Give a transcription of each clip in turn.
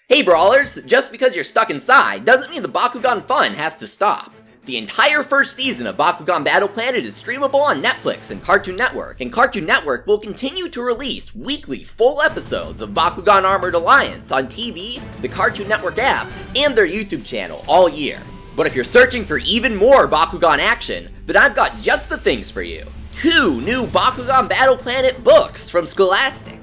Hey brawlers, just because you're stuck inside doesn't mean the Bakugan fun has to stop. The entire first season of Bakugan Battle Planet is streamable on Netflix and Cartoon Network will continue to release weekly full episodes of Bakugan Armored Alliance on TV, the Cartoon Network app, and their YouTube channel all year. But if you're searching for even more Bakugan action, then I've got just the things for you. 2 new Bakugan Battle Planet books from Scholastic.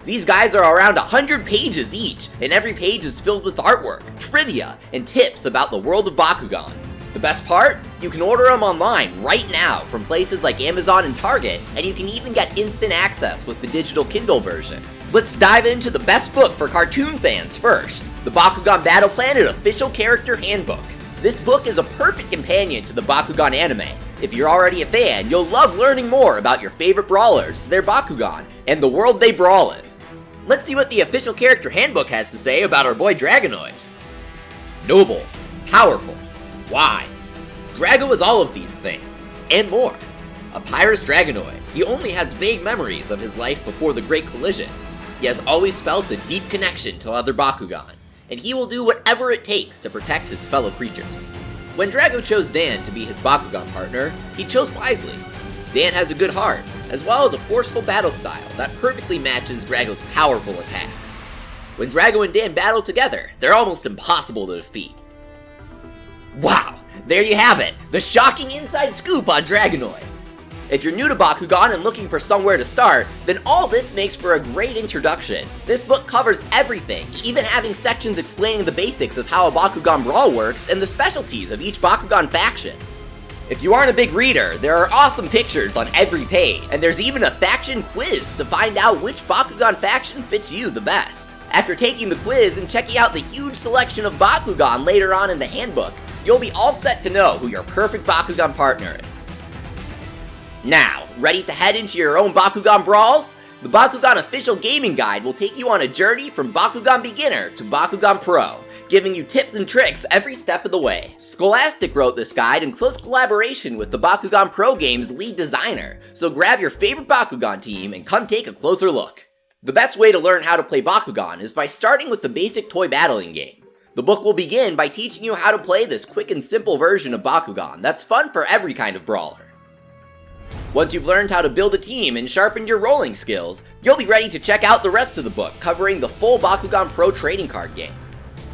These guys are around 100 pages each, and every page is filled with artwork, trivia, and tips about the world of Bakugan. The best part? You can order them online right now from places like Amazon and Target, and you can even get instant access with the digital Kindle version. Let's dive into the best book for cartoon fans first, the Bakugan Battle Planet Official Character Handbook. This book is a perfect companion to the Bakugan anime. If you're already a fan, you'll love learning more about your favorite brawlers, their Bakugan, and the world they brawl in. Let's see what the Official Character Handbook has to say about our boy Dragonoid. Noble, powerful, wise. Drago is all of these things, and more. A Pyrus Dragonoid, he only has vague memories of his life before the Great Collision. He has always felt a deep connection to other Bakugan, and he will do whatever it takes to protect his fellow creatures. When Drago chose Dan to be his Bakugan partner, he chose wisely. Dan has a good heart, as well as a forceful battle style that perfectly matches Drago's powerful attacks. When Drago and Dan battle together, they're almost impossible to defeat. Wow, there you have it, the shocking inside scoop on Dragonoid. If you're new to Bakugan and looking for somewhere to start, then all this makes for a great introduction. This book covers everything, even having sections explaining the basics of how a Bakugan brawl works and the specialties of each Bakugan faction. If you aren't a big reader, there are awesome pictures on every page, and there's even a faction quiz to find out which Bakugan faction fits you the best. After taking the quiz and checking out the huge selection of Bakugan later on in the handbook, you'll be all set to know who your perfect Bakugan partner is. Now, ready to head into your own Bakugan brawls? The Bakugan Official Gaming Guide will take you on a journey from Bakugan Beginner to Bakugan Pro, giving you tips and tricks every step of the way. Scholastic wrote this guide in close collaboration with the Bakugan Pro game's lead designer, so grab your favorite Bakugan team and come take a closer look. The best way to learn how to play Bakugan is by starting with the basic toy battling game. The book will begin by teaching you how to play this quick and simple version of Bakugan that's fun for every kind of brawler. Once you've learned how to build a team and sharpened your rolling skills, you'll be ready to check out the rest of the book covering the full Bakugan Pro trading card game.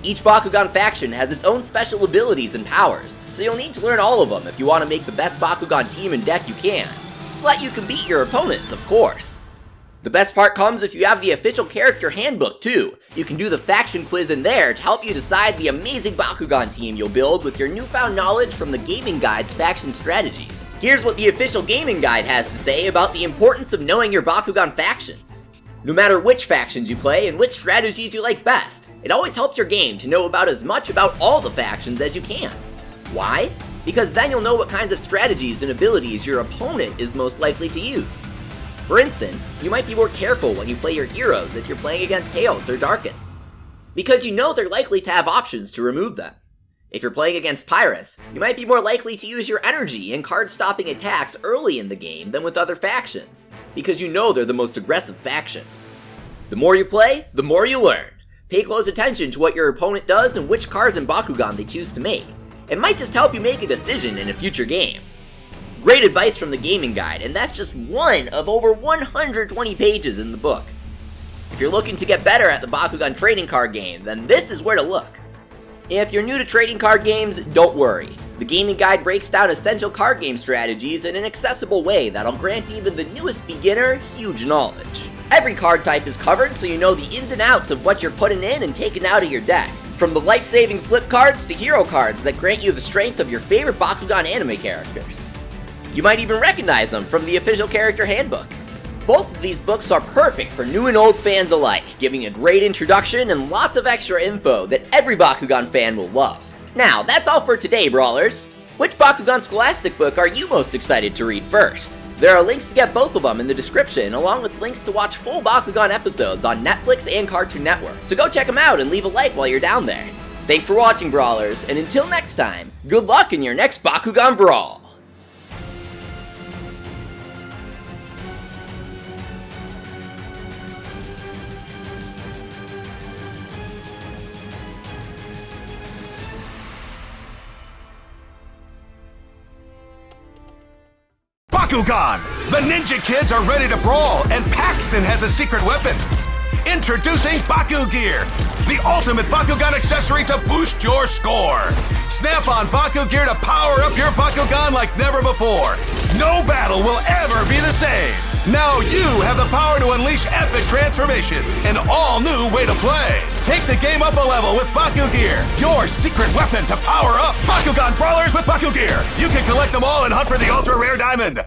Each Bakugan faction has its own special abilities and powers, so you'll need to learn all of them if you want to make the best Bakugan team and deck you can, so that you can beat your opponents, of course. The best part comes if you have the Official Character Handbook too. You can do the faction quiz in there to help you decide the amazing Bakugan team you'll build with your newfound knowledge from the Gaming Guide's faction strategies. Here's what the Official Gaming Guide has to say about the importance of knowing your Bakugan factions. No matter which factions you play and which strategies you like best, it always helps your game to know about as much about all the factions as you can. Why? Because then you'll know what kinds of strategies and abilities your opponent is most likely to use. For instance, you might be more careful when you play your heroes if you're playing against Chaos or Darkus, because you know they're likely to have options to remove them. If you're playing against Pyrus, you might be more likely to use your energy and card-stopping attacks early in the game than with other factions, because you know they're the most aggressive faction. The more you play, the more you learn. Pay close attention to what your opponent does and which cards in Bakugan they choose to make. It might just help you make a decision in a future game. Great advice from the Gaming Guide, and that's just one of over 120 pages in the book. If you're looking to get better at the Bakugan trading card game, then this is where to look. If you're new to trading card games, don't worry. The Gaming Guide breaks down essential card game strategies in an accessible way that'll grant even the newest beginner huge knowledge. Every card type is covered so you know the ins and outs of what you're putting in and taking out of your deck. From the life-saving flip cards to hero cards that grant you the strength of your favorite Bakugan anime characters. You might even recognize them from the Official Character Handbook. Both of these books are perfect for new and old fans alike, giving a great introduction and lots of extra info that every Bakugan fan will love. Now, that's all for today, brawlers. Which Bakugan Scholastic book are you most excited to read first? There are links to get both of them in the description, along with links to watch full Bakugan episodes on Netflix and Cartoon Network, so go check them out and leave a like while you're down there. Thanks for watching, brawlers, and until next time, good luck in your next Bakugan brawl! Bakugan! The ninja kids are ready to brawl, and Paxton has a secret weapon. Introducing Baku Gear, the ultimate Bakugan accessory to boost your score. Snap on Baku Gear to power up your Bakugan like never before. No battle will ever be the same. Now you have the power to unleash epic transformations, an all-new way to play. Take the game up a level with Baku Gear, your secret weapon to power up Bakugan Brawlers with Baku Gear. You can collect them all and hunt for the ultra-rare diamond.